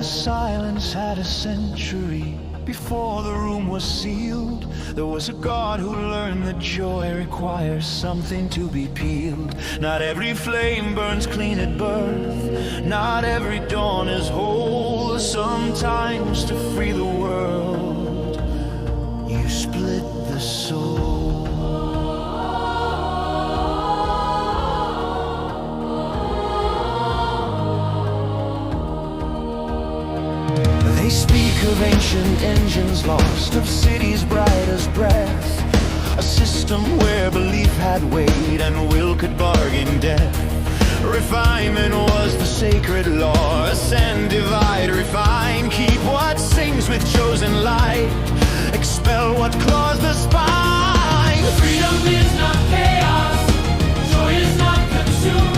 the silence had a century. Before the room was sealed, there was a god who learned that joy requires something to be peeled. Not every flame burns clean at birth, not every dawn is whole. Sometimes to free the world, you split the soul. They speak of ancient engines lost, of cities bright as breath, a system where belief had weight and will could bargain death. Refinement was the sacred law, ascend, divide, refine, keep what sings with chosen light, expel what claws the spine. Freedom is not chaos, joy is not consumed.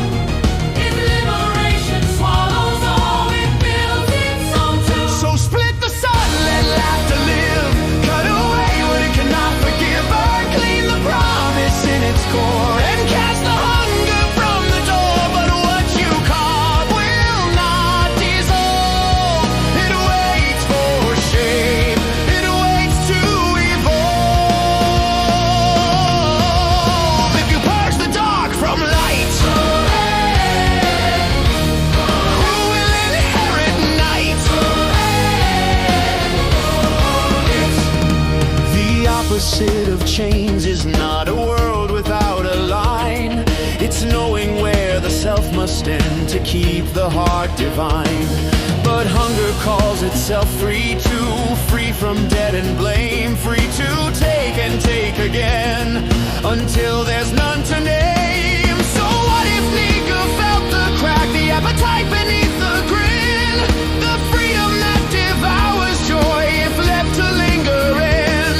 If liberation swallows all, it builds its own tomb. So split the sun, let laughter live, cut away what it cannot forgive, burn clean the promise in its core, and cast the hunger from the door. But what you carve will not dissolve, it waits for shame, it waits to evolve. If you purge the dark from light, who will inherit night? The opposite of chains is not a world without a line. It's knowing where the self must end to keep the heart divine. But hunger calls itself free to, free from debt and blame, free to take and take again, until there's none to name. So what if Nika felt the crack, the appetite beneath the grin, the freedom that devours joy if left to linger in,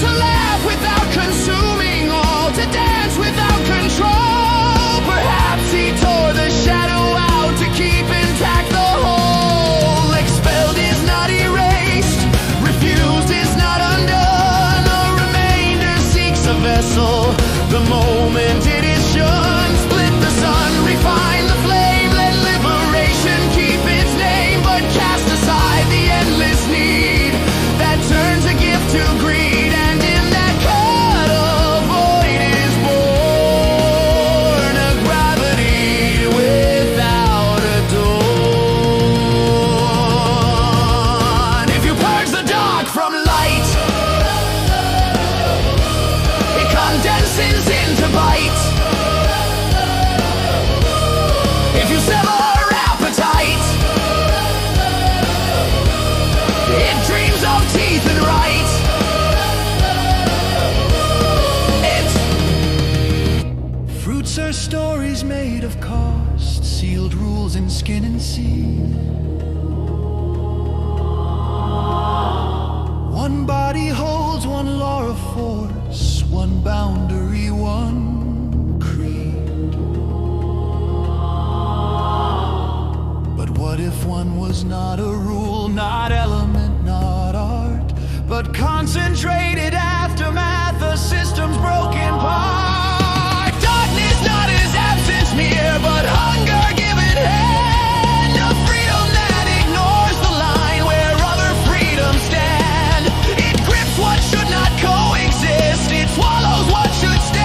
to laugh without consuming all, to dance without control. Perhaps he tore the shadow out to keep intact the whole. Expelled is not erased, refused is not undone. A remainder seeks a vessel the moment it is shunned. Split the sun, refine the flame, let liberation keep its name, but cast aside the endless need that turns a gift to greed. And in that cut a void is born, a gravity without a dawn. If you purge the dark from light, it condenses into bite. If you sever appetite, it dreams of teeth and right. Fruits are stories made of cost, sealed rules in skin and seed. One body holds one law of force, one boundary, one creed. But what if one was not a rule, not element, not art, but concentrated aftermath, the system's broken part? Darkness not as absence near, but hunger given hand, a freedom that ignores the line where other freedoms stand. It grips what should not coexist, it swallows what should stay.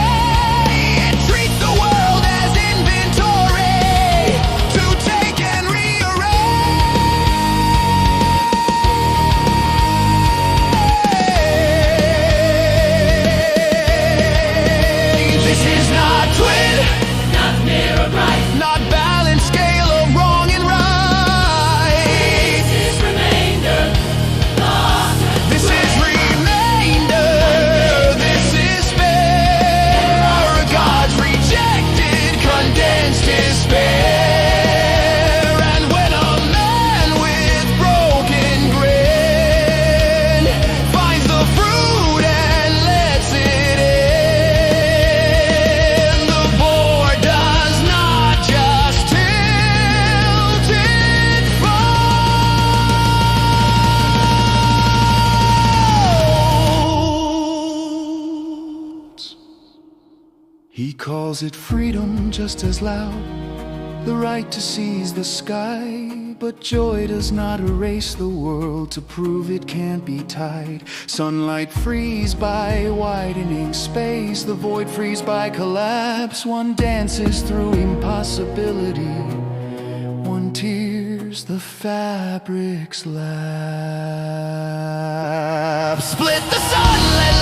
It treats the world as inventory to take and rearrange. This is not twin, Not mirror bright, not balanced scale of wrong and right. this is remainder, lost and This is remainder, this is spare, God's rejected, condensed despair. And when a man with broken grin finds the fruit and lets it in, the board does not just tilt, it folds. He calls it freedom just as loud, the right to seize the sky, But joy does not erase the world to prove it can't be tied. Sunlight frees by widening space, the void frees by collapse. One dances through impossibility, one tears the fabric's lap. Split the sun, let